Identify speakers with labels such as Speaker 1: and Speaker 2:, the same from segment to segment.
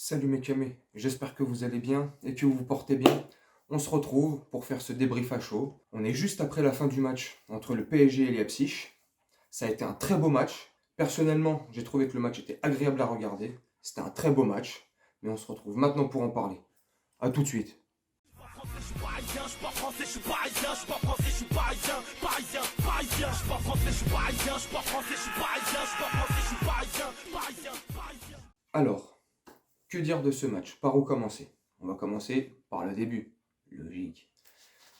Speaker 1: Salut mes camés, j'espère que vous allez bien et que vous vous portez bien. On se retrouve pour faire ce débrief à chaud. On est juste après la fin du match entre le PSG et Leipzig. Ça a été un très beau match. Personnellement, j'ai trouvé que le match était agréable à regarder. C'était un très beau match. Mais on se retrouve maintenant pour en parler. A tout de suite.
Speaker 2: Je suis parisien, je suis pas français, je suis parisien, je suis pas français, je suis parisien, parisien, parisien, je suis pas français, je suis parisien, je suis pas français, je suis parisien, je suis pas français, je suis parisien, parisien, parisien.
Speaker 1: Alors, que dire de ce match? Par où commencer? On va commencer par le début. Logique.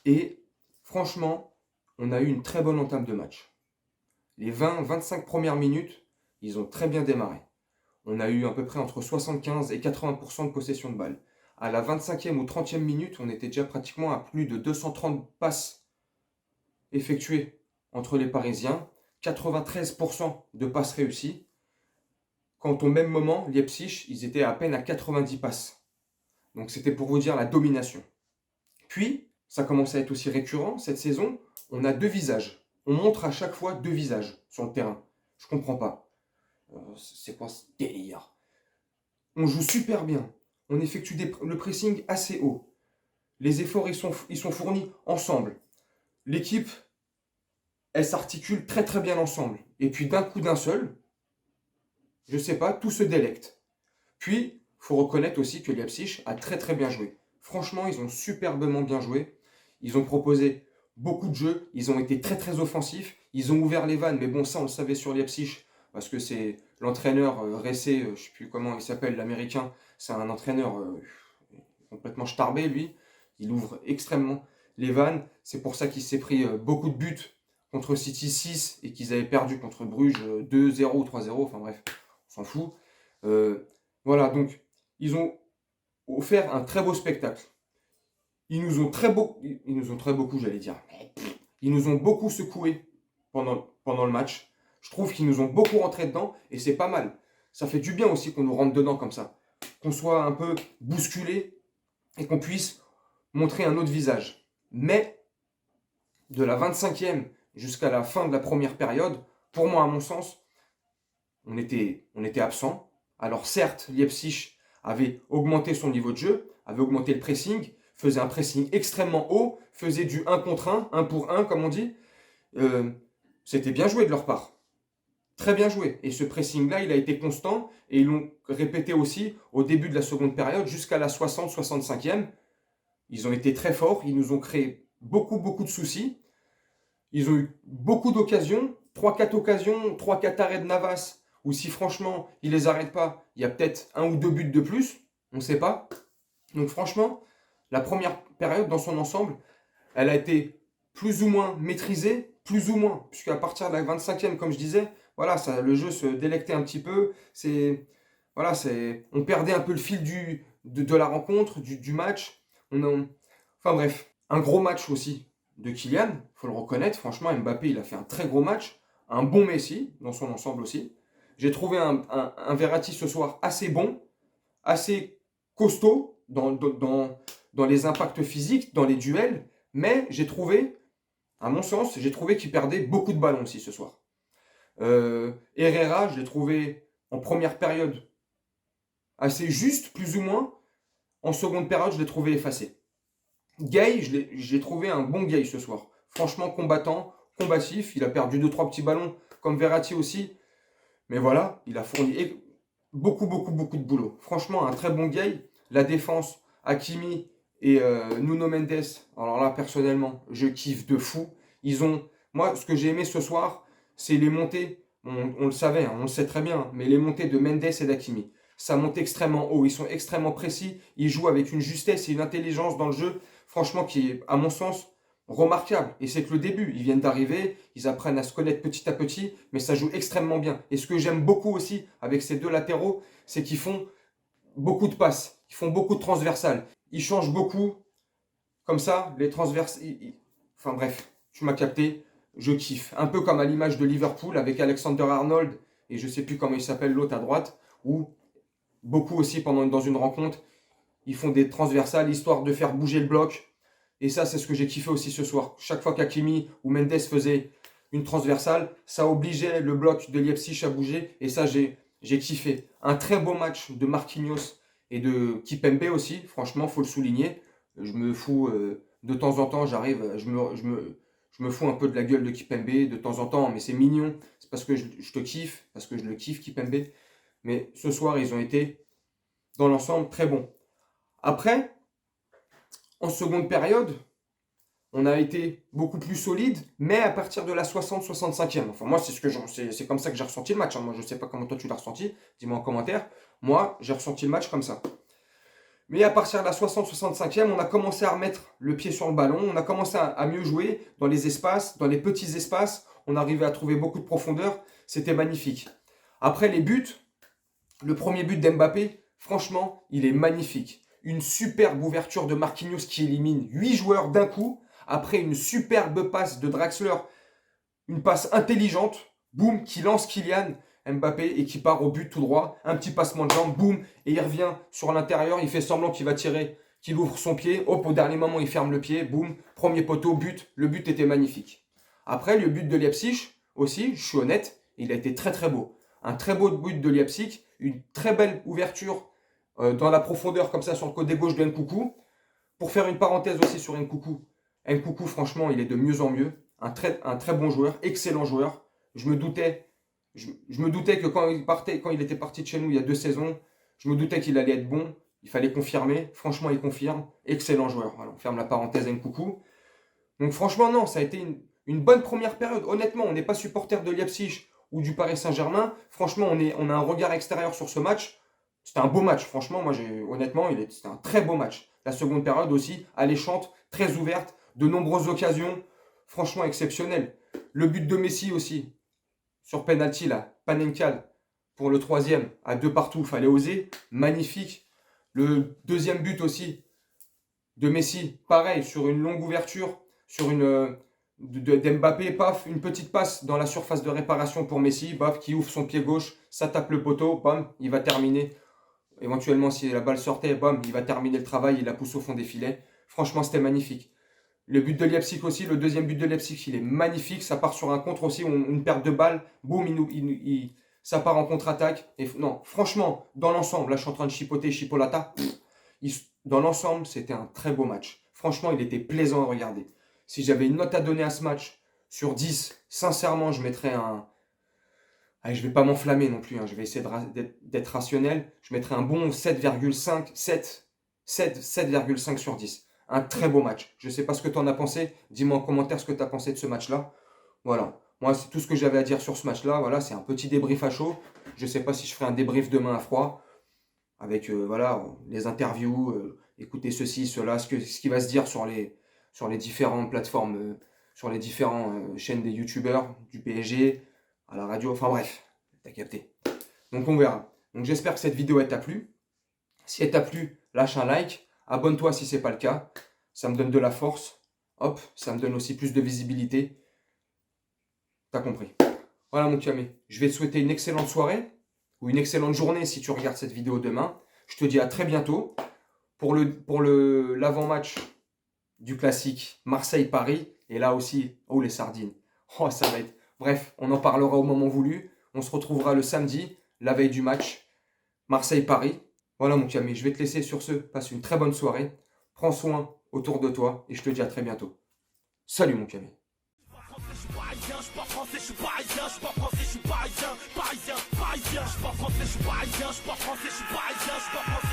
Speaker 1: Et franchement, on a eu une très bonne entame de match. Les 20-25 premières minutes, ils ont très bien démarré. On a eu à peu près entre 75 et 80% de possession de balle. À la 25e ou 30e minute, on était déjà pratiquement à plus de 230 passes effectuées entre les Parisiens, 93% de passes réussies, quand au même moment, Leipzig, ils étaient à peine à 90 passes. Donc c'était pour vous dire la domination. Puis, ça commence à être aussi récurrent cette saison, on a deux visages. On montre à chaque fois deux visages sur le terrain. Je comprends pas. C'est quoi ce délire? On joue super bien. On effectue le pressing assez haut. Les efforts ils sont fournis ensemble. L'équipe, elle s'articule très très bien ensemble. Et puis d'un coup d'un seul, je sais pas, tout se délecte. Puis, faut reconnaître aussi que Leipzig a très très bien joué. Franchement, ils ont superbement bien joué. Ils ont proposé beaucoup de jeux. Ils ont été très très offensifs. Ils ont ouvert les vannes. Mais bon, ça on le savait sur Leipzig. Parce que c'est l'entraîneur Ressé, je sais plus comment il s'appelle, l'américain. C'est un entraîneur complètement starbé, lui. Il ouvre extrêmement les vannes. C'est pour ça qu'il s'est pris beaucoup de buts contre City 6 et qu'ils avaient perdu contre Bruges 2-0 ou 3-0. Enfin bref, on s'en fout. Voilà, donc ils ont offert un très beau spectacle. Ils nous ont très beaucoup, j'allais dire. Ils nous ont beaucoup secoué pendant le match. Je trouve qu'ils nous ont beaucoup rentré dedans et c'est pas mal. Ça fait du bien aussi qu'on nous rentre dedans comme ça. Qu'on soit un peu bousculé et qu'on puisse montrer un autre visage. Mais de la 25e jusqu'à la fin de la première période, pour moi, à mon sens, on était absent. Alors certes, Leipzig avait augmenté son niveau de jeu, avait augmenté le pressing, faisait un pressing extrêmement haut, faisait du 1 contre 1 pour 1 comme on dit. C'était bien joué de leur part. Très bien joué. Et ce pressing-là, il a été constant et ils l'ont répété aussi au début de la seconde période jusqu'à la 60-65e. Ils ont été très forts, ils nous ont créé beaucoup de soucis. Ils ont eu beaucoup d'occasions, 3-4 occasions, 3-4 arrêts de Navas, ou si franchement, ils les arrêtent pas, il y a peut-être un ou deux buts de plus, on ne sait pas. Donc franchement, la première période dans son ensemble, elle a été plus ou moins maîtrisée, plus ou moins, puisqu'à partir de la 25e, comme je disais, voilà, ça, le jeu se délectait un petit peu, voilà, on perdait un peu le fil de la rencontre, du match. Enfin bref, un gros match aussi de Kylian, faut le reconnaître. Franchement, Mbappé, il a fait un très gros match, un bon Messi dans son ensemble aussi. J'ai trouvé un Verratti ce soir assez bon, assez costaud dans les impacts physiques, dans les duels, mais j'ai trouvé, à mon sens, j'ai trouvé qu'il perdait beaucoup de ballons aussi ce soir. Herrera, je l'ai trouvé en première période assez juste, plus ou moins. En seconde période, je l'ai trouvé effacé. Gay, j'ai trouvé un bon Gay ce soir. Franchement, combattant, combatif. Il a perdu 2-3 petits ballons, comme Verratti aussi. Mais voilà, il a fourni beaucoup de boulot. Franchement, un très bon Gay. La défense, Hakimi et Nuno Mendes. Alors là, personnellement, je kiffe de fou. Moi, ce que j'ai aimé ce soir, c'est les montées. On le savait, hein, on le sait très bien, mais les montées de Mendes et d'Hakimi. Ça monte extrêmement haut. Ils sont extrêmement précis. Ils jouent avec une justesse et une intelligence dans le jeu, franchement, qui est, à mon sens, remarquable. Et c'est que le début, ils viennent d'arriver, ils apprennent à se connaître petit à petit, mais ça joue extrêmement bien. Et ce que j'aime beaucoup aussi avec ces deux latéraux, c'est qu'ils font beaucoup de passes, ils font beaucoup de transversales. Ils changent beaucoup, comme ça, les transverses. Enfin bref, tu m'as capté, je kiffe. Un peu comme à l'image de Liverpool avec Alexander Arnold et je sais plus comment il s'appelle l'autre à droite, où beaucoup aussi dans une rencontre, ils font des transversales histoire de faire bouger le bloc. Et ça, c'est ce que j'ai kiffé aussi ce soir. Chaque fois qu'Hakimi ou Mendes faisait une transversale, ça obligeait le bloc de Leipzig à bouger. Et ça, j'ai kiffé. Un très beau match de Marquinhos et de Kipembe aussi. Franchement, faut le souligner. Je me fous de temps en temps, je me fous un peu de la gueule de Kipembe de temps en temps, mais c'est mignon. C'est parce que je te kiffe, parce que je le kiffe, Kipembe. Mais ce soir, ils ont été, dans l'ensemble, très bons. Après, en seconde période, on a été beaucoup plus solide, mais à partir de la 60-65e. Enfin, moi, c'est comme ça que j'ai ressenti le match. Hein. Moi, je ne sais pas comment toi tu l'as ressenti. Dis-moi en commentaire. Moi, j'ai ressenti le match comme ça. Mais à partir de la 60-65e, on a commencé à remettre le pied sur le ballon. On a commencé à mieux jouer dans les espaces, dans les petits espaces. On arrivait à trouver beaucoup de profondeur. C'était magnifique. Après, les buts. Le premier but d'Mbappé, franchement, il est magnifique. Une superbe ouverture de Marquinhos qui élimine 8 joueurs d'un coup. Après une superbe passe de Draxler, une passe intelligente, boum, qui lance Kylian Mbappé et qui part au but tout droit. Un petit passement de jambe, boum, et il revient sur l'intérieur, il fait semblant qu'il va tirer, qu'il ouvre son pied. Hop, au dernier moment, il ferme le pied, boum, premier poteau, but. Le but était magnifique. Après, le but de Leipzig, aussi, je suis honnête, il a été très très beau. Un très beau but de Leipzig, une très belle ouverture dans la profondeur comme ça sur le côté gauche de Nkunku. Pour faire une parenthèse aussi sur Nkunku, Nkunku, franchement, il est de mieux en mieux. Un très bon joueur, excellent joueur. Je me doutais que quand il était parti de chez nous il y a 2 saisons, je me doutais qu'il allait être bon. Il fallait confirmer. Franchement, il confirme. Excellent joueur. Voilà, on ferme la parenthèse Nkunku. Donc franchement, non, ça a été une bonne première période. Honnêtement, on n'est pas supporter de Leipzig ou du Paris Saint-Germain. Franchement, on a un regard extérieur sur ce match. C'était un beau match. Franchement, honnêtement, c'était un très beau match. La seconde période aussi, alléchante, très ouverte, de nombreuses occasions. Franchement, exceptionnel. Le but de Messi aussi, sur penalty là, Panenka, pour le 3e, à 2 partout, fallait oser. Magnifique. Le deuxième but aussi, de Messi, pareil, sur une longue ouverture, sur d'Mbappé, paf, une petite passe dans la surface de réparation pour Messi, paf, qui ouvre son pied gauche, ça tape le poteau, bam, il va terminer. Éventuellement, si la balle sortait, bam, il va terminer le travail, il la pousse au fond des filets. Franchement, c'était magnifique. Le but de Leipzig aussi, le deuxième but de Leipzig, il est magnifique. Ça part sur un contre aussi, une perte de balle. Boum, ça part en contre-attaque. Et non, franchement, dans l'ensemble, là, je suis en train de chipolata. Dans l'ensemble, c'était un très beau match. Franchement, il était plaisant à regarder. Si j'avais une note à donner à ce match sur 10, sincèrement, je mettrais un... Allez, je ne vais pas m'enflammer non plus, hein. Je vais essayer d'être rationnel. Je mettrais un bon 7,5 sur 10. Un très beau match. Je ne sais pas ce que tu en as pensé. Dis-moi en commentaire ce que tu as pensé de ce match-là. Voilà. Moi, c'est tout ce que j'avais à dire sur ce match-là. Voilà, c'est un petit débrief à chaud. Je ne sais pas si je ferai un débrief demain à froid. Avec voilà, les interviews, écouter ceci, cela, ce qui va se dire sur les différentes plateformes, sur les différentes chaînes des youtubeurs, du PSG, à la radio, enfin bref, t'as capté. Donc on verra. Donc j'espère que cette vidéo elle t'a plu. Si elle t'a plu, lâche un like, abonne-toi si c'est pas le cas. Ça me donne de la force. Hop, ça me donne aussi plus de visibilité. T'as compris. Voilà mon camé. Je vais te souhaiter une excellente soirée ou une excellente journée si tu regardes cette vidéo demain. Je te dis à très bientôt pour l'avant-match du classique Marseille-Paris. Et là aussi, oh les sardines. Oh ça va être... Bref, on en parlera au moment voulu. On se retrouvera le samedi, la veille du match. Marseille-Paris. Voilà mon camé, je vais te laisser sur ce. Passe une très bonne soirée. Prends soin autour de toi et je te dis à très bientôt. Salut mon camé.
Speaker 2: Je suis parisien, je suis pas français, je suis parisien, je suis pas français, je suis parisien, parisien, parisien. Je suis pas français, je suis parisien, je suis pas français, je suis parisien, je suis pas français.